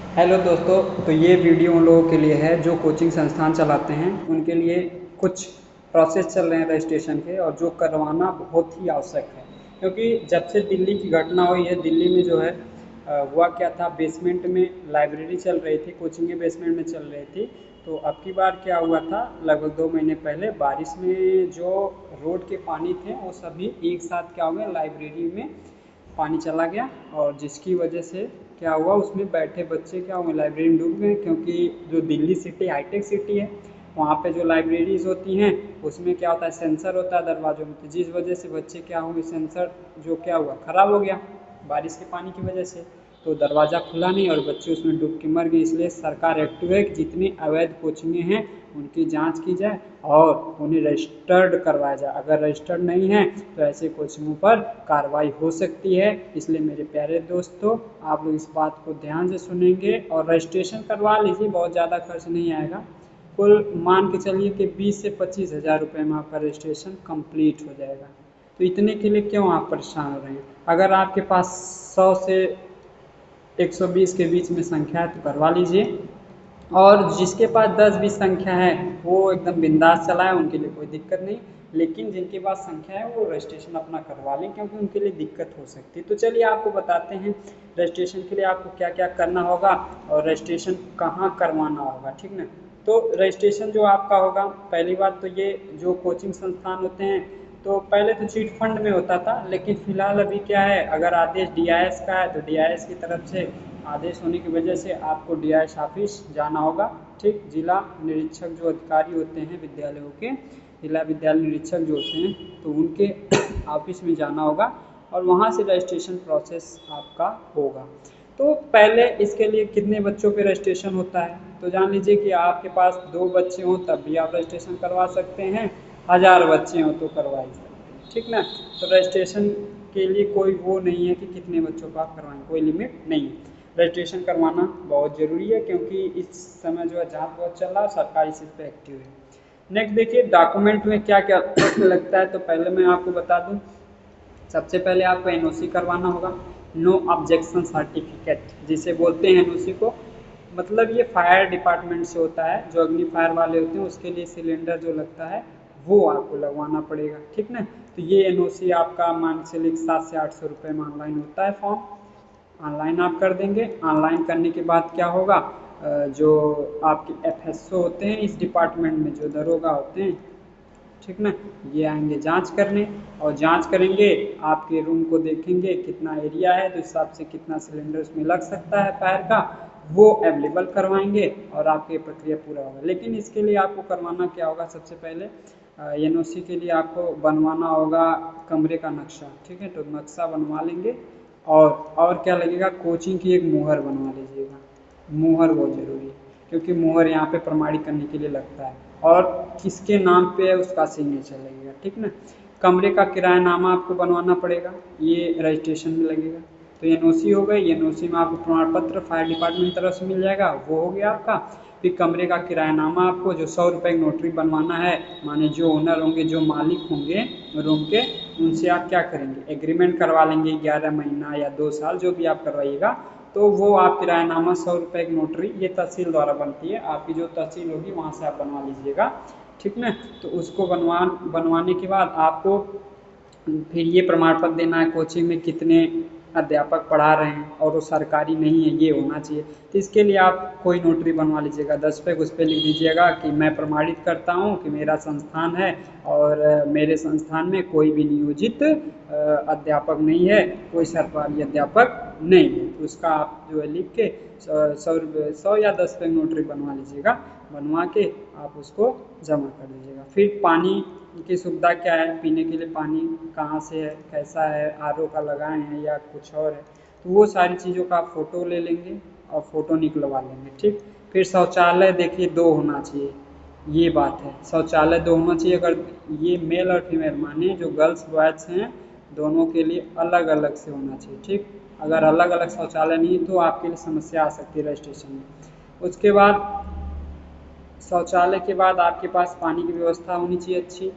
Hello दोस्तों, तो ये वीडियो उन लोगों के लिए है जो कोचिंग संस्थान चलाते हैं। उनके लिए कुछ प्रोसेस चल रहे हैं रजिस्ट्रेशन के, और जो करवाना बहुत ही आवश्यक है। क्योंकि जब से दिल्ली की घटना हुई है, दिल्ली में जो है हुआ क्या था, बेसमेंट में लाइब्रेरी चल रही थी, कोचिंगें बेसमेंट में चल रही थी। तो अब की बार क्या हुआ था, लगभग 2 महीने पहले बारिश में जो रोड के पानी थे वो सभी एक साथ क्या हो गए, लाइब्रेरी में पानी चला गया। और जिसकी वजह से क्या हुआ, उसमें बैठे बच्चे क्या हुए, लाइब्रेरी में डूब गए। क्योंकि जो दिल्ली सिटी हाईटेक सिटी है, वहाँ पे जो लाइब्रेरीज होती हैं उसमें क्या होता है, सेंसर होता है दरवाज़ों में। तो जिस वजह से बच्चे क्या होंगे, सेंसर जो क्या हुआ, ख़राब हो गया बारिश के पानी की वजह से। तो दरवाज़ा खुला नहीं और बच्चे उसमें डूब के मर गए। इसलिए सरकार एक्टिव है कि जितनी अवैध कोचिंगें हैं उनकी जांच की जाए और उन्हें रजिस्टर्ड करवाया जाए। अगर रजिस्टर्ड नहीं है तो ऐसे कोचिंगों पर कार्रवाई हो सकती है। इसलिए मेरे प्यारे दोस्तों, आप लोग इस बात को ध्यान से सुनेंगे और रजिस्ट्रेशन करवा लीजिए, बहुत ज़्यादा खर्च नहीं आएगा। कुल मान के चलिए कि 20 से 25 हज़ार रुपये में आपका रजिस्ट्रेशन कंप्लीट हो जाएगा। तो इतने के लिए क्यों आप परेशान हो रहे हैं? अगर आपके पास 100 से 120 के बीच में संख्या है तो करवा लीजिए। और जिसके पास 10-20 संख्या है वो एकदम बिंदास चलाए, उनके लिए कोई दिक्कत नहीं। लेकिन जिनके पास संख्या है वो रजिस्ट्रेशन अपना करवा लें, क्योंकि उनके लिए दिक्कत हो सकती है। तो चलिए आपको बताते हैं रजिस्ट्रेशन के लिए आपको क्या क्या करना होगा और रजिस्ट्रेशन कहाँ करवाना होगा, ठीक ना। तो रजिस्ट्रेशन जो आपका होगा, पहली बात तो ये, जो कोचिंग संस्थान होते हैं तो पहले तो चीट फंड में होता था, लेकिन फिलहाल अभी क्या है, अगर आदेश डीआईएस का है तो डीआईएस की तरफ से आदेश होने की वजह से आपको डीआईएस ऑफिस जाना होगा। ठीक, जिला निरीक्षक जो अधिकारी होते हैं विद्यालयों के, जिला विद्यालय निरीक्षक जो होते हैं, तो उनके ऑफिस में जाना होगा और वहाँ से रजिस्ट्रेशन प्रोसेस आपका होगा। तो पहले इसके लिए कितने बच्चों पे रजिस्ट्रेशन होता है, तो जान लीजिए कि आपके पास 2 बच्चे हों तब भी आप रजिस्ट्रेशन करवा सकते हैं, 1000 बच्चे हों तो करवा ही सकते हैं, ठीक ना। तो रजिस्ट्रेशन के लिए कोई वो नहीं है कि कितने बच्चों का आप करवाएं, कोई लिमिट नहीं है। रजिस्ट्रेशन करवाना बहुत ज़रूरी है, क्योंकि इस समय जो है जाँच बहुत चल रहा है, सरकार इस पर एक्टिव है। नेक्स्ट देखिए, डॉक्यूमेंट में क्या क्या लगता है, तो पहले मैं आपको बता दूं, सबसे पहले आपको एनओसी करवाना होगा, नो ऑब्जेक्शन सर्टिफिकेट जिसे बोलते हैं एनओसी को। मतलब ये फायर डिपार्टमेंट से होता है, जो अग्नि फायर वाले होते हैं उसके लिए सिलेंडर जो लगता है वो आपको लगवाना पड़ेगा, ठीक ना। तो ये एनओसी आपका मान के चलिए 700 से 800 रुपये में ऑनलाइन होता है फॉर्म, ऑनलाइन आप कर देंगे। ऑनलाइन करने के बाद क्या होगा, जो आपके एफएसओ होते हैं इस डिपार्टमेंट में, जो दरोगा होते हैं, ठीक ना, ये आएंगे जांच करने और जांच करेंगे, आपके रूम को देखेंगे कितना एरिया है, तो हिसाब से कितना सिलेंडर उसमें लग सकता है फायर का, वो अवेलेबल करवाएंगे और आपकी प्रक्रिया पूरा होगा। लेकिन इसके लिए आपको करवाना क्या होगा, सबसे पहले एनओसी के लिए आपको बनवाना होगा कमरे का नक्शा, ठीक है, तो नक्शा बनवा लेंगे। और क्या लगेगा, कोचिंग की एक मुहर बनवा लीजिएगा, मुहर बहुत ज़रूरी है, क्योंकि मुहर यहाँ पे प्रमाणित करने के लिए लगता है, और किसके नाम पे है उसका सिग्नेचर लगेगा, ठीक ना। कमरे का किरायानामा आपको बनवाना पड़ेगा, ये रजिस्ट्रेशन में लगेगा। तो एनओसी हो गई, एनओसी में आपको प्रमाण पत्र फायर डिपार्टमेंट की तरफ से मिल जाएगा, वो हो गया आपका। फिर कमरे का किरायानामा आपको जो 100 रुपये की नोटरी बनवाना है, माने जो ओनर होंगे, जो मालिक होंगे रूम के, उनसे आप क्या करेंगे, एग्रीमेंट करवा लेंगे 11 महीना या 2 साल, जो भी आप करवाइएगा। तो वो आप किरायानामा 100 रुपये की नोटरी, ये तहसील द्वारा बनती है, आपकी जो तहसील होगी वहाँ से आप बनवा लीजिएगा, ठीक ना। तो उसको बनवाने के बाद आपको फिर ये प्रमाण पत्र देना है, कोचिंग में कितने अध्यापक पढ़ा रहे हैं और वो सरकारी नहीं है, ये होना चाहिए। तो इसके लिए आप कोई नोटरी बनवा लीजिएगा 10 पे, उस पर लिख दीजिएगा कि मैं प्रमाणित करता हूँ कि मेरा संस्थान है और मेरे संस्थान में कोई भी नियोजित अध्यापक नहीं है, कोई सरकारी अध्यापक नहीं है। तो उसका आप जो है लिख के 100 या 10 पे नोटरी बनवा लीजिएगा, बनवा के आप उसको जमा कर दीजिएगा। फिर पानी की सुविधा क्या है, पीने के लिए पानी कहाँ से है, कैसा है, आरओ का लगाए हैं या कुछ और है, तो वो सारी चीज़ों का आप फ़ोटो ले लेंगे और फ़ोटो निकलवा लेंगे, ठीक। फिर शौचालय देखिए 2 होना चाहिए, ये बात है, शौचालय 2 होना चाहिए। अगर ये मेल और फीमेल माने जो गर्ल्स बॉयज़ हैं, दोनों के लिए अलग अलग से होना चाहिए, ठीक। अगर अलग अलग शौचालय नहीं तो आपके लिए समस्या आ सकती है रजिस्ट्रेशन में। उसके बाद शौचालय के बाद आपके पास पानी की व्यवस्था होनी चाहिए अच्छी,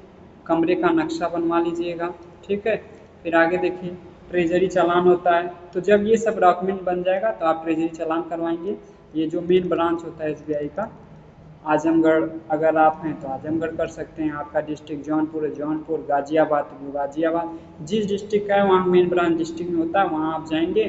कमरे का नक्शा बनवा लीजिएगा, ठीक है। फिर आगे देखिए, ट्रेजरी चालान होता है। तो जब ये सब डॉक्यूमेंट बन जाएगा तो आप ट्रेजरी चालान करवाएंगे। ये जो मेन ब्रांच होता है SBI का, आजमगढ़ अगर आप हैं तो आजमगढ़ कर सकते हैं, आपका डिस्ट्रिक्ट जौनपुर है जौनपुर, गाजियाबाद तो गाजियाबाद, जिस डिस्ट्रिक्ट का है वहाँ मेन ब्रांच डिस्ट्रिक्ट में होता है, वहाँ आप जाएंगे।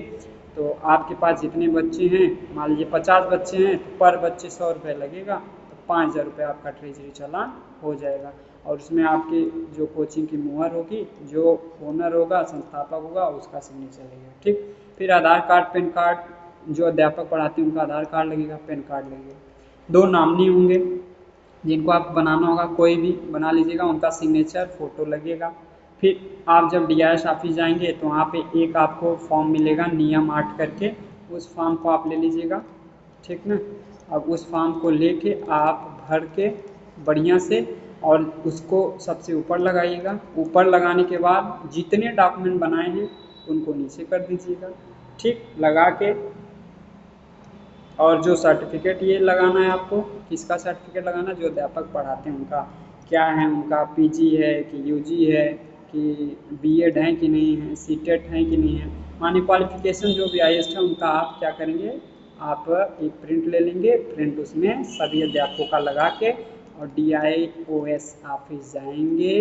तो आपके पास जितने बच्चे हैं, मान लीजिए 50 बच्चे हैं तो पर बच्चे 100 रुपये लगेगा, तो 5,000 रुपये आपका ट्रेजरी चालान हो जाएगा। और उसमें आपकी जो कोचिंग की मुहर होगी, जो ओनर होगा, संस्थापक होगा, उसका सिग्नेचर लगेगा। ठीक, फिर आधार कार्ड, पैन कार्ड, जो अध्यापक पढ़ाते हैं उनका आधार कार्ड लगेगा, पैन कार्ड लगेगा। 2 नामनी होंगे जिनको आप बनाना होगा, कोई भी बना लीजिएगा, उनका सिग्नेचर फोटो लगेगा। फिर आप जब DIS ऑफिस जाएंगे तो वहाँ पे एक आपको फॉर्म मिलेगा नियम 8 करके, उस फॉर्म को आप ले लीजिएगा। ठीक ना, अब उस फॉर्म को लेके आप भर के बढ़िया से और उसको सबसे ऊपर लगाइएगा। ऊपर लगाने के बाद जितने डॉक्यूमेंट बनाए हैं उनको नीचे कर दीजिएगा। ठीक, लगा के और जो सर्टिफिकेट ये लगाना है आपको, किसका सर्टिफिकेट लगाना, जो अध्यापक पढ़ाते हैं उनका क्या है, उनका PG है कि UG है कि B.Ed है कि नहीं है, C.Tet है कि नहीं है, मानी क्वालिफिकेशन जो भी हाईएस्ट है उनका आप क्या करेंगे, आप एक प्रिंट ले लेंगे। प्रिंट उसमें सभी अध्यापकों का लगा के और DIOS ऑफिस जाएंगे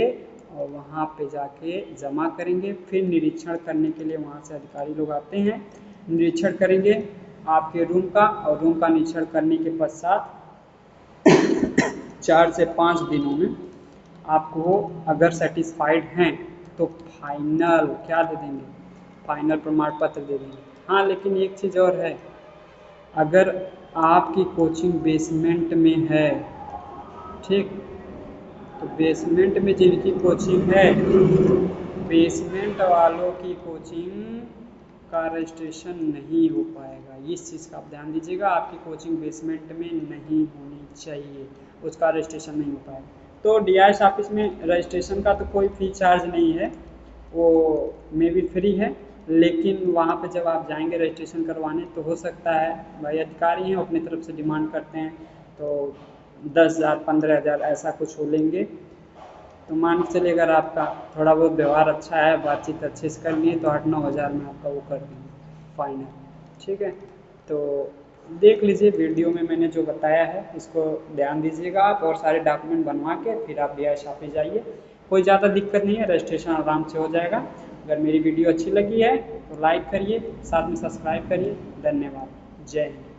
और वहाँ पे जाके जमा करेंगे। फिर निरीक्षण करने के लिए वहाँ से अधिकारी लोग आते हैं, निरीक्षण करेंगे आपके रूम का, और रूम का निरीक्षण करने के पश्चात 4 से 5 दिनों में आपको अगर सेटिस्फाइड हैं तो फाइनल क्या दे देंगे, फाइनल प्रमाण पत्र दे देंगे। हाँ, लेकिन एक चीज़ और है, अगर आपकी कोचिंग बेसमेंट में है, ठीक, तो बेसमेंट में जिनकी कोचिंग है, बेसमेंट वालों की कोचिंग का रजिस्ट्रेशन नहीं हो पाएगा। इस चीज़ का आप ध्यान दीजिएगा, आपकी कोचिंग बेसमेंट में नहीं होनी चाहिए, उसका रजिस्ट्रेशन नहीं हो पाएगा। तो DIS ऑफिस में रजिस्ट्रेशन का तो कोई फी चार्ज नहीं है, वो मे बी फ्री है, लेकिन वहाँ पे जब आप जाएंगे रजिस्ट्रेशन करवाने तो हो सकता है भाई अधिकारी हैं अपनी तरफ से डिमांड करते हैं तो 10,000 15,000 ऐसा कुछ हो लेंगे। तो मान के चलिए अगर आपका थोड़ा बहुत व्यवहार अच्छा है, बातचीत अच्छे से कर लिए, तो 8-9 हज़ार में आपका वो कर देंगे फाइनल। ठीक है, तो देख लीजिए वीडियो में मैंने जो बताया है इसको ध्यान दीजिएगा आप, और सारे डॉक्यूमेंट बनवा के फिर आप DIS ऑफिस जाइए। कोई ज़्यादा दिक्कत नहीं है, रजिस्ट्रेशन आराम से हो जाएगा। अगर मेरी वीडियो अच्छी लगी है तो लाइक करिए, साथ में सब्सक्राइब करिए। धन्यवाद, जय हिंद।